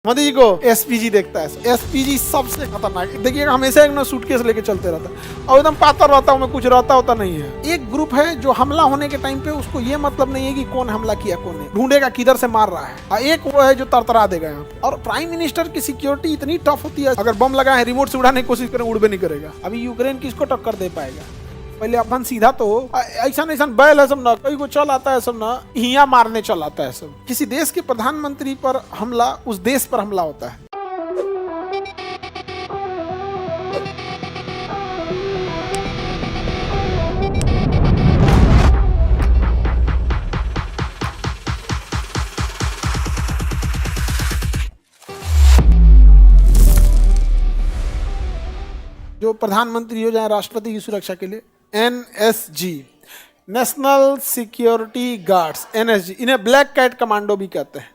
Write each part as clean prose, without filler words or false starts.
मोदी जी को एसपीजी देखता है। एसपीजी सबसे खतरनाक, देखिएगा हमेशा एक ना सूटकेस लेके चलते रहता है और एकदम पातर रहता है, कुछ रहता होता नहीं है। एक ग्रुप है जो हमला होने के टाइम पे उसको ये मतलब नहीं है कि कौन हमला किया कौन नहीं, ढूंढेगा किधर से मार रहा है। और एक वो है जो तरतरा देगा यहाँ पे। और प्राइम मिनिस्टर की सिक्योरिटी इतनी टफ होती है, अगर बम लगा है रिमोट से उड़ाने की कोशिश करें उड़बे नहीं करेगा। अभी यूक्रेन किसको टक्कर दे पाएगा? पहले अपन सीधा तो ऐसा ऐसा बैल है सब ना, कोई को चल आता है सब ना, हिया मारने चल आता है सब। किसी देश के प्रधानमंत्री पर हमला उस देश पर हमला होता है। जो प्रधानमंत्री हो जाए राष्ट्रपति की सुरक्षा के लिए, NSG, national security guards, NSG, इन्हें ब्लैक कैट कमांडो भी कहते हैं।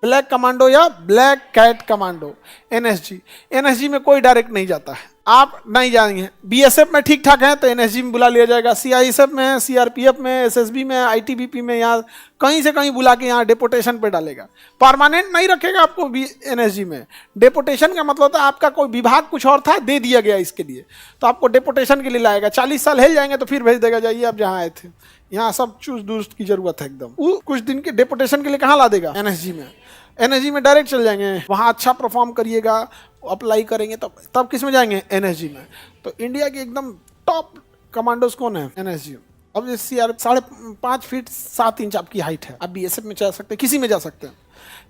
ब्लैक कमांडो या black cat commando, NSG. NSG में कोई डायरेक्ट नहीं जाता है, आप नहीं जाएंगे। बीएसएफ में ठीक ठाक है तो एनएसजी में बुला लिया जाएगा, सीआईएसएफ में, सीआरपीएफ में, एसएसबी में, आईटीबीपी में, यहाँ कहीं से कहीं बुला के यहाँ डेपोटेशन पे डालेगा। परमानेंट नहीं रखेगा आपको एनएसजी में। डेपोटेशन का मतलब होता है आपका कोई विभाग कुछ और था, दे दिया गया इसके लिए, तो आपको डेपोटेशन के लिए लाएगा। 40 साल हिल जाएंगे तो फिर भेज देगा, जाइए आप जहाँ आए थे, यहाँ सब चूस दुरुस्त की जरूरत है एकदम। वो कुछ दिन के डेपोटेशन के लिए कहाँ ला देगा? एनएसजी में। एनएसजी में डायरेक्ट चल जाएंगे, वहाँ अच्छा परफॉर्म करिएगा, अप्लाई करेंगे तब किस में जाएंगे? एनएसजी में। तो इंडिया के एकदम टॉप कमांडोज कौन है? एनएसजी। अब जैसे यार 5.5 फीट 7 इंच आपकी हाइट है, आप बीएसएफ में जा सकते हैं, किसी में जा सकते हैं,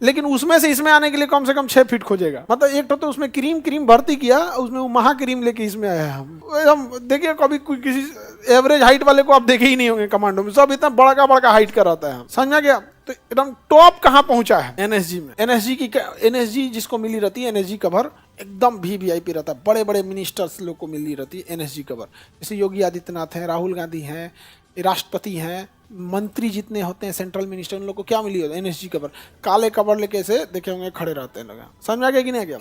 लेकिन उसमें से इसमें आने के लिए कम से कम 6 फीट खोजेगा। मतलब एक तो उसमें क्रीम भर्ती किया, उसमें वो महा क्रीम लेके इसमें आया हम देखिए, कभी किसी एवरेज हाइट वाले को आप देखे ही नहीं होंगे कमांडो में, सब इतना बड़ा हाइट का रहता है, समझा गया? तो एकदम टॉप कहाँ पहुंचा है? एनएसजी में। एनएसजी जिसको मिली रहती है, एनएसजी कवर एकदम वीवीआईपी रहता है, बड़े बड़े मिनिस्टर्स लोग को मिली रहती है एनएसजी कवर। जैसे योगी आदित्यनाथ हैं, राहुल गांधी हैं, राष्ट्रपति हैं, मंत्री जितने होते हैं सेंट्रल मिनिस्टर, उन लोग को क्या मिली होती है? NSG cover. काले कवर लेके ऐसे देखे होंगे खड़े रहते हैं लोग, समझा गया कि नहीं गया?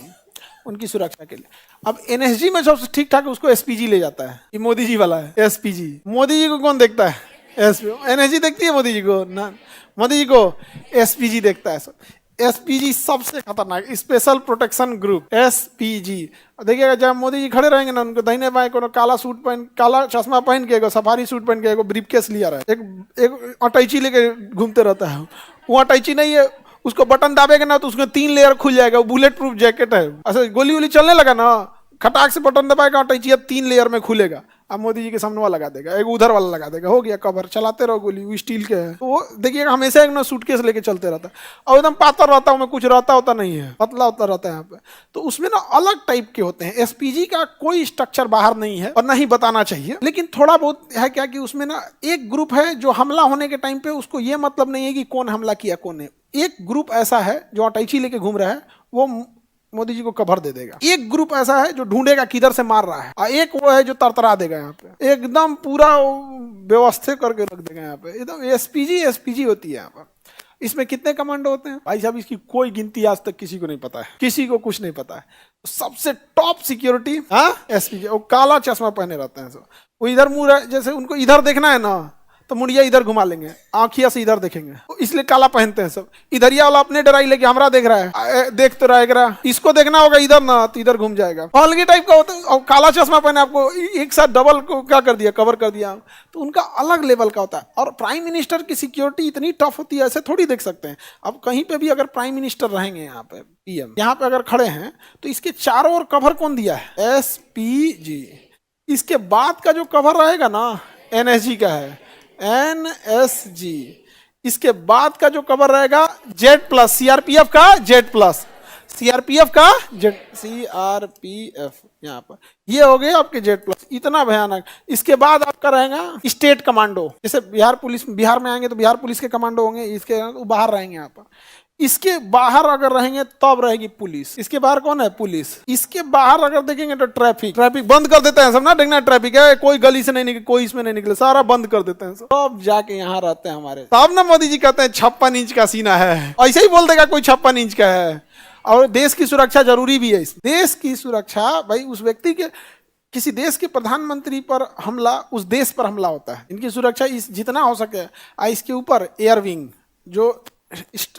उनकी सुरक्षा के लिए। अब एनएसजी में सबसे ठीक ठाक उसको एसपीजी ले जाता है, ये मोदी जी वाला है एसपीजी। मोदी जी को कौन देखता है? एनएसजी देखती है मोदी जी को ना, मोदी जी को एसपीजी देखता है। एसपीजी सबसे खतरनाक, स्पेशल प्रोटेक्शन ग्रुप, एसपीजी। देखिएगा जब मोदी जी खड़े रहेंगे ना, उनको दाहिने बाएं को काला सूट पहन, काला चश्मा पहन के, सफारी सूट पहन के, ब्रीफकेस लिया रहा है, एक अटैची लेके घूमते रहता है। वो अटैची नहीं है, उसको बटन दाबेगा ना तो उसमें 3 लेयर खुल जाएगा, वो बुलेट प्रूफ जैकेट है। अच्छा गोली वोली चलने लगा ना, खटाक से बटन दबाएगा, अटैची 3 लेयर में खुलेगा। अब मोदी जी के सामने वाला लगा देगा, एक उधर वाला लगा देगा, हो गया कवर, चलाते रहो गोली, वो स्टील के है। तो वो देखिएगा हमेशा एक ना सूटकेस लेके चलते रहता है और एकदम पातर रहता है, कुछ रहता होता नहीं है, पतला होता रहता है यहाँ पे। तो उसमें ना अलग टाइप के होते हैं। एसपीजी का कोई स्ट्रक्चर बाहर नहीं है और ना ही बताना चाहिए, लेकिन थोड़ा बहुत है क्या कि उसमें ना एक ग्रुप है जो हमला होने के टाइम पे उसको ये मतलब नहीं है कि कौन हमला किया कौन ने। एक ग्रुप ऐसा है जो अटैची लेके घूम रहा है, वो मोदी जी को कवर दे देगा। एक ग्रुप ऐसा है जो ढूंढेगा किधर से मार रहा है, और एक वो है जो तरतरा देगा यहाँ पे, एकदम पूरा व्यवस्थित करके रख देगा यहाँ पे। एकदम एसपीजी होती है यहाँ पर। इसमें कितने कमांडो होते हैं भाई साहब? इसकी कोई गिनती आज तक किसी को नहीं पता है, किसी को कुछ नहीं पता है। सबसे टॉप सिक्योरिटी एसपीजी। वो काला चश्मा पहने रहते हैं सब, वो इधर मुंह, जैसे उनको इधर देखना है ना तो मुड़िया इधर घुमा लेंगे, आंखिया से इधर देखेंगे, तो इसलिए काला पहनते हैं सब। इधरिया वाला अपने डराई लेके हमरा देख रहा है, देख तो रहेगा, इसको देखना होगा इधर ना तो इधर घूम जाएगा। अलग टाइप का होता है। और काला चश्मा पहने आपको एक साथ डबल को क्या कर दिया, कवर कर दिया, तो उनका अलग लेवल का होता है। और प्राइम मिनिस्टर की सिक्योरिटी इतनी टफ होती है, ऐसे थोड़ी देख सकते हैं। अब कहीं पे भी अगर प्राइम मिनिस्टर रहेंगे, यहाँ पे पीएम यहाँ पे अगर खड़े हैं, तो इसके चारों ओर कवर कौन दिया है? एसपीजी। इसके बाद का जो कवर रहेगा ना, एनएसजी का है, एनएसजी। इसके बाद का जो कवर रहेगा जेड प्लस, सीआरपीएफ का जेड प्लस, सीआरपीएफ का जेड, सीआरपीएफ यहाँ पर, ये हो गए आपके जेड प्लस। इतना भयानक। इसके बाद आपका रहेगा स्टेट कमांडो, जैसे बिहार पुलिस, बिहार में आएंगे तो बिहार पुलिस के कमांडो होंगे, इसके बाहर रहेंगे यहाँ पर। इसके बाहर अगर रहेंगे तब रहेगी पुलिस। इसके बाहर कौन है? पुलिस। इसके बाहर अगर देखेंगे तो ट्रैफिक बंद कर देते हैं सब ना, देखना ट्रैफिक है, कोई गली से नहीं निकले, कोई इसमें नहीं निकले, सारा बंद कर देते हैं सब। तब जाके यहाँ रहते हैं हमारे। तब ना मोदी जी कहते हैं 56 इंच का सीना है, ऐसे ही बोल देगा कोई 56 इंच का है। और देश की सुरक्षा जरूरी भी है। देश की सुरक्षा भाई, उस व्यक्ति के, किसी देश के प्रधानमंत्री पर हमला उस देश पर हमला होता है। इनकी सुरक्षा जितना हो सके। इसके ऊपर एयर विंग जो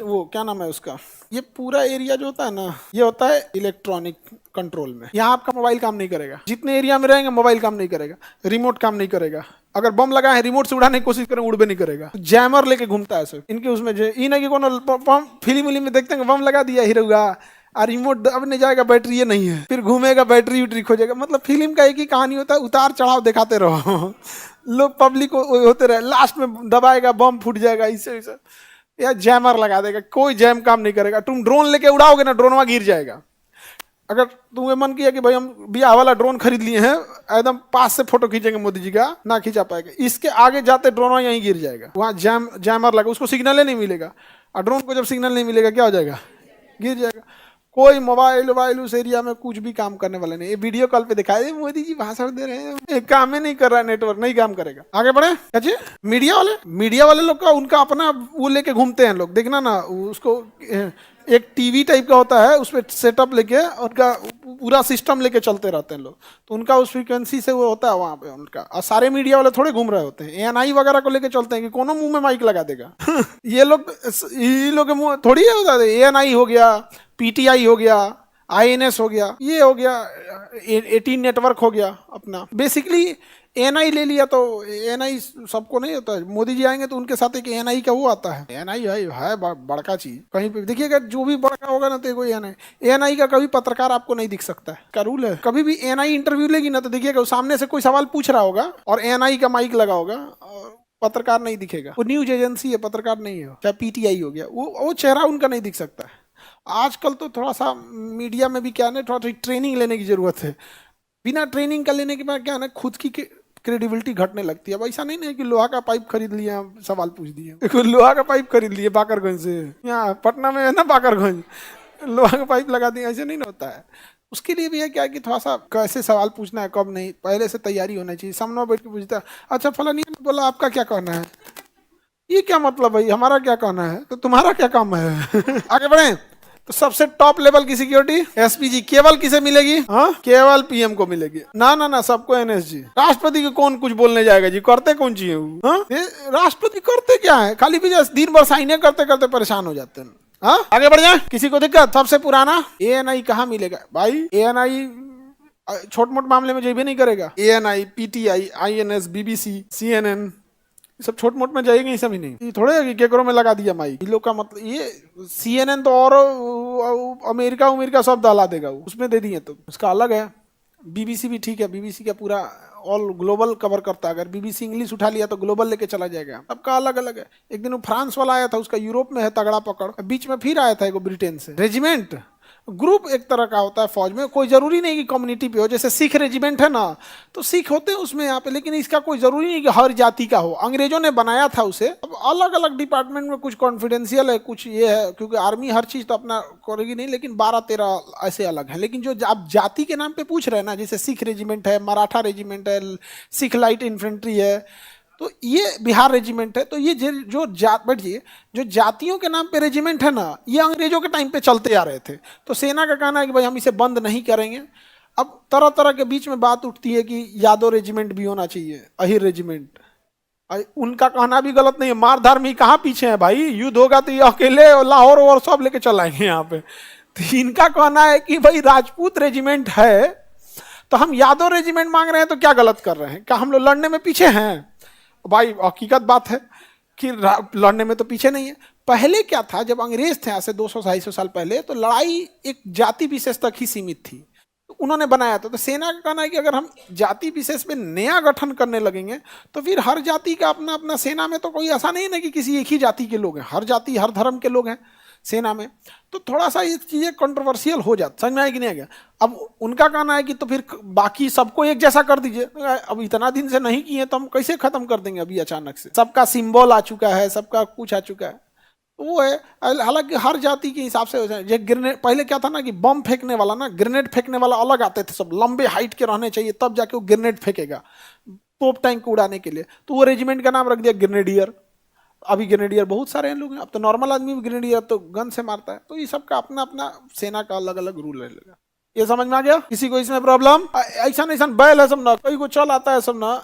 वो क्या नाम है उसका, ये पूरा एरिया जो होता है ना, ये होता है इलेक्ट्रॉनिक कंट्रोल में। यहाँ आपका मोबाइल काम नहीं करेगा, जितने एरिया में रहेंगे मोबाइल काम नहीं करेगा, रिमोट काम नहीं करेगा। अगर बम लगा है रिमोट से उड़ाने की कोशिश करें उड़ भी नहीं करेगा। जैमर लेके घूमता है सब इनके उसमें, ये नहीं कि कोनो फिल्म विल्म में देखते हैं बम लगा दिया हीरोगा और रिमोट अब नहीं जाएगा, बैटरी ये नहीं है, फिर घूमेगा बैटरी उटरी खोजेगा। मतलब फिल्म का एक ही कहानी होता है, उतार चढ़ाव दिखाते रहो लोग पब्लिक होते रहे, लास्ट में दबाएगा बम फूट जाएगा, इससे या जैमर लगा देगा, कोई जैम काम नहीं करेगा। तुम ड्रोन लेके उड़ाओगे ना, ड्रोनवा गिर जाएगा। अगर तुम्हें मन किया कि भाई हम बियाह वाला ड्रोन खरीद लिए हैं, एकदम पास से फोटो खींचेंगे मोदी जी का, ना खींचा पाएगा, इसके आगे जाते ड्रोन यहीं गिर जाएगा। वहाँ जैमर लगा, उसको सिग्नल नहीं मिलेगा, और ड्रोन को जब सिग्नल नहीं मिलेगा क्या हो जाएगा, गिर जाएगा। कोई मोबाइल वोबाइल उस एरिया में कुछ भी काम करने वाले नहीं। ये वीडियो कॉल पे दिखाई दे मोदी जी भाषण दे रहे हैं, एक काम ही नहीं कर रहा है, नेटवर्क नहीं काम करेगा। आगे बढ़े। अच्छा, मीडिया वाले लोग का उनका अपना वो लेके घूमते हैं लोग, देखना ना उसको, एक टीवी टाइप का होता है, उस पर सेटअप लेके उनका पूरा सिस्टम लेके चलते रहते हैं लोग, तो उनका उस फ्रीक्वेंसी से वो होता है वहाँ पे उनका। और सारे मीडिया वाले थोड़े घूम रहे होते हैं, एएनआई वगैरह को लेके चलते हैं कि कोनो मुंह में माइक लगा देगा ये लोग के मुंह थोड़ी है होता है। एएनआई हो गया, पीटीआई हो गया, आईएनएस हो गया, ये हो गया, 18 नेटवर्क हो गया अपना। बेसिकली एएनआई ले लिया तो एएनआई सबको नहीं होता है, मोदी जी आएंगे तो उनके साथ एक एएनआई का वो आता है। एएनआई है बड़का चीज, कहीं पे देखिएगा जो भी बड़का होगा ना तो कोई एएनआई का कभी पत्रकार आपको नहीं दिख सकता है, का रूल है। कभी भी एएनआई इंटरव्यू लेगी ना तो देखिएगा सामने से कोई सवाल पूछ रहा होगा और एएनआई का माइक लगा होगा, पत्रकार नहीं दिखेगा। वो न्यूज एजेंसी है, पत्रकार नहीं है। चाहे पीटीआई हो गया, वो चेहरा उनका नहीं दिख सकता है। आजकल तो थोड़ा सा मीडिया में भी क्या है, थोड़ा ट्रेनिंग लेने की जरूरत है। बिना ट्रेनिंग का लेने के बाद क्या है ना, खुद की क्रेडिबिलिटी घटने लगती है। अब ऐसा नहीं है कि लोहा का पाइप खरीद लिया सवाल पूछ दिए, लोहा का पाइप खरीद लिए बाकरगंज से, यहाँ पटना में है ना बाकरगंज, लोहा का पाइप लगा दिया, ऐसे नहीं होता है। उसके लिए भी है क्या कि थोड़ा सा कैसे सवाल पूछना है, कब नहीं, पहले से तैयारी होना चाहिए। सामने बैठ के पूछता है, अच्छा फलानी ने बोला आपका क्या कहना है, ये क्या मतलब भाई, हमारा क्या कहना है, तो तुम्हारा क्या काम है आगे बढ़े। तो सबसे टॉप लेवल की सिक्योरिटी एसपीजी केवल किसे मिलेगी, हाँ केवल पीएम को मिलेगी। ना सबको एनएसजी। राष्ट्रपति को कौन कुछ बोलने जाएगा जी, करते कौन चाहिए वो, हाँ? राष्ट्रपति करते क्या है, खाली भी दिन भर साइने करते करते परेशान हो जाते हैं। हाँ आगे बढ़ जाए, किसी को दिक्कत। सबसे पुराना एएनआई कहाँ मिलेगा भाई, एएनआई छोट मोट मामले में जो भी नहीं करेगा। ANI, PTI, INS, BBC, CNN सब छोट मोट में जाएंगे, ये सब ही नहीं। ये थोड़े है कि केकरो में लगा दिया माइक, इन लोग का मतलब ये सीएनएन तो और अमेरिका सब दहला देगा, उसमें दे दिए तो उसका अलग है। बीबीसी भी ठीक है, बीबीसी का पूरा ऑल ग्लोबल कवर करता है। अगर बीबीसी इंग्लिश उठा लिया तो ग्लोबल लेके चला जाएगा। सबका अलग अलग है। एक दिन वो फ्रांस वाला आया था, उसका यूरोप में है तगड़ा पकड़, बीच में फिर आया था एक ब्रिटेन से। रेजिमेंट ग्रुप एक तरह का होता है फौज में, कोई जरूरी नहीं कि कम्युनिटी पे हो। जैसे सिख रेजिमेंट है ना, तो सिख होते हैं उसमें यहाँ पे, लेकिन इसका कोई जरूरी नहीं कि हर जाति का हो। अंग्रेजों ने बनाया था उसे। अब अलग अलग डिपार्टमेंट में कुछ कॉन्फिडेंशियल है, कुछ ये है, क्योंकि आर्मी हर चीज तो अपना करेगी नहीं, लेकिन 12-13 ऐसे अलग है। लेकिन जो आप जाति के नाम पे पूछ रहे हैं ना, जैसे सिख रेजिमेंट है, मराठा रेजिमेंट है, सिख लाइट इन्फेंट्री है, तो ये बिहार रेजिमेंट है। तो ये जो बैठिए, जो जातियों के नाम पे रेजिमेंट है ना, ये अंग्रेजों के टाइम पे चलते आ रहे थे। तो सेना का कहना है कि भाई हम इसे बंद नहीं करेंगे। अब तरह तरह के बीच में बात उठती है कि यादव रेजिमेंट भी होना चाहिए, अहिर रेजिमेंट। उनका कहना भी गलत नहीं है, मारधार में कहाँ पीछे है भाई, युद्ध होगा तो ये अकेले लाहौर और सब लेके चलाएंगे यहाँ पे। तो इनका कहना है कि भाई राजपूत रेजिमेंट है तो हम यादव रेजिमेंट मांग रहे हैं, तो क्या गलत कर रहे हैं, क्या हम लोग लड़ने में पीछे हैं? भाई हकीकत बात है कि लड़ने में तो पीछे नहीं है। पहले क्या था, जब अंग्रेज थे, आज से 200-250 साल पहले, तो लड़ाई एक जाति विशेष तक ही सीमित थी, तो उन्होंने बनाया था। तो सेना का कहना है कि अगर हम जाति विशेष पे नया गठन करने लगेंगे तो फिर हर जाति का अपना अपना, सेना में तो कोई ऐसा नहीं ना कि किसी एक ही जाति के लोग हैं, हर जाति हर धर्म के लोग हैं सेना में। तो थोड़ा सा ये चीजें कंट्रोवर्शियल हो जाती, समझ में आएगी नहीं आएगा। अब उनका कहना है कि तो फिर बाकी सबको एक जैसा कर दीजिए। अब इतना दिन से नहीं किए तो हम कैसे खत्म कर देंगे अभी अचानक से? सबका सिंबल आ चुका है, सबका कुछ आ चुका है, तो वो है। हालांकि हर जाति के हिसाब से ये ग्रेनेड, पहले क्या था ना कि बम फेंकने वाला ना, ग्रेनेड फेंकने वाला अलग आते थे, सब लंबे हाइट के रहने चाहिए, तब जाके वो ग्रेनेड फेंकेगा तोप टैंक को उड़ाने के लिए। तो वो रेजिमेंट का नाम रख दिया ग्रेनेडियर। अभी ग्रेनेडियर बहुत सारे हैं लोग हैं, अब तो नॉर्मल आदमी भी ग्रेनेडियर तो गन से मारता है। तो ये सब का अपना अपना सेना का अलग अलग रूल रहेगा। ये समझ में आ गया? किसी को इसमें प्रॉब्लम? ऐसा नहीं, बैल है सब ना, कहीं को चल आता है सब ना,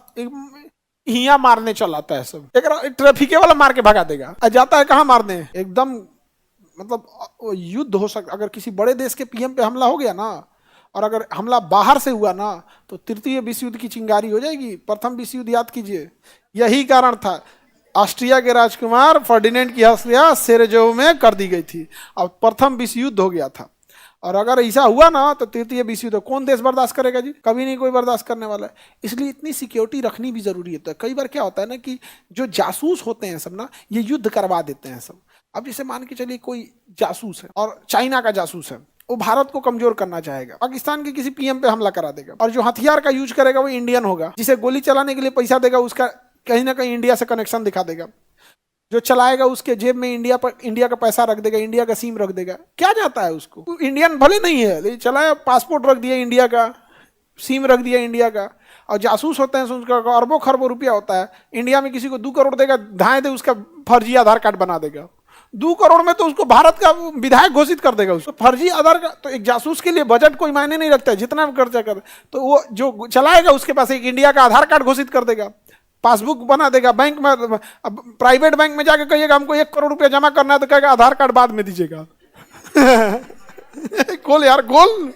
हिया मारने चल आता है सब, एक ट्रैफिक वाला मार के भगा देगा, जाता है कहाँ मारने, एकदम मतलब युद्ध हो सकता। अगर किसी बड़े देश के पीएम पे हमला हो गया ना, और अगर हमला बाहर से हुआ ना, तो तृतीय विश्व युद्ध की चिंगारी हो जाएगी। प्रथम विश्व युद्ध याद कीजिए, यही कारण था ऑस्ट्रिया के राजकुमार फर्डिनेंड की हत्या सेरेजो में कर दी गई थी, और प्रथम विश्व युद्ध हो गया था। और अगर ऐसा हुआ ना तो तृतीय विश्व युद्ध कौन देश बर्दाश्त करेगा जी, कभी नहीं कोई बर्दाश्त करने वाला है। इसलिए इतनी सिक्योरिटी रखनी भी जरूरी है। तो कई बार क्या होता है ना कि जो जासूस होते हैं सब ना, ये युद्ध करवा देते हैं सब। अब जैसे मान के चलिए कोई जासूस है और चाइना का जासूस है, वो भारत को कमजोर करना चाहेगा, पाकिस्तान के किसी पीएम पे हमला करा देगा, और जो हथियार का यूज करेगा वो इंडियन होगा, जिसे गोली चलाने के लिए पैसा देगा उसका कहीं ना कहीं इंडिया से कनेक्शन दिखा देगा, जो चलाएगा उसके जेब में इंडिया का पैसा रख देगा, इंडिया का सिम रख देगा। क्या जाता है उसको, इंडियन भले नहीं है लेकिन चलाया, पासपोर्ट रख दिया इंडिया का, सिम रख दिया इंडिया का। और जासूस होते हैं उसका अरबों खरबों रुपया होता है। इंडिया में किसी को 2 करोड़ देगा, धाए दे उसका फर्जी आधार कार्ड बना देगा। 2 करोड़ में तो उसको भारत का विधायक घोषित कर देगा, उसको फर्जी आधार का। तो एक जासूस के लिए बजट कोई मायने नहीं रखता है, जितना भी खर्चा कर, तो वो जो चलाएगा उसके पास एक इंडिया का आधार कार्ड घोषित कर देगा, पासबुक बना देगा। बैंक में, अब प्राइवेट बैंक में जाके कहिएगा हमको 1 करोड़ रुपया जमा करना है, तो कहेगा आधार कार्ड बाद में दीजिएगा। खोल यार खोल,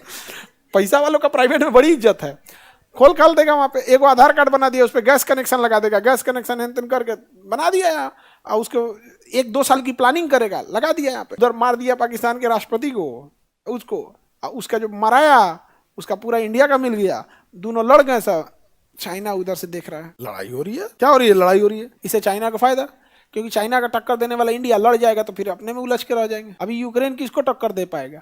पैसा वालों का प्राइवेट में बड़ी इज्जत है। खोल देगा वहां पे, एक आधार कार्ड बना दिया, उस पर गैस कनेक्शन लगा देगा, गैस कनेक्शन एंतन करके बना दिया यहाँ, और उसको 1-2 साल की प्लानिंग करेगा, लगा दिया यहाँ पे। उधर मार दिया पाकिस्तान के राष्ट्रपति को, उसको उसका जो मराया उसका पूरा इंडिया का मिल गया, दोनों लड़ गए सब। चाइना उधर से देख रहा है, लड़ाई हो रही है, क्या हो रही है, लड़ाई हो रही है। इससे चाइना का फायदा, क्योंकि चाइना का टक्कर देने वाला इंडिया लड़ जाएगा तो फिर अपने में उलझ के रह जाएंगे। अभी यूक्रेन किसको टक्कर दे पाएगा,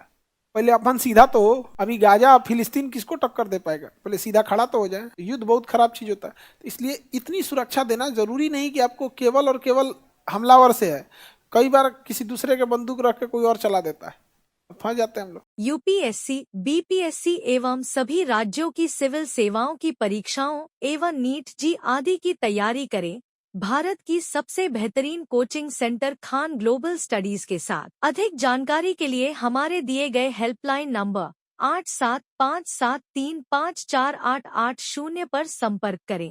पहले अपन सीधा तो, अभी गाजा फिलिस्तीन किसको टक्कर दे पाएगा, पहले सीधा खड़ा तो हो जाए। युद्ध बहुत खराब चीज होता है, तो इसलिए इतनी सुरक्षा देना जरूरी नहीं कि आपको केवल और केवल हमलावर से है। कई बार किसी दूसरे के बंदूक रख के कोई और चला देता है, फंस जाते हैं हम लोग। यूपीएससी, बीपीएससी एवं सभी राज्यों की सिविल सेवाओं की परीक्षाओं एवं नीट जी आदि की तैयारी करें भारत की सबसे बेहतरीन coaching centre Khan global studies के साथ। अधिक जानकारी के लिए हमारे दिए गए हेल्पलाइन नंबर 8757354880 पर संपर्क करें।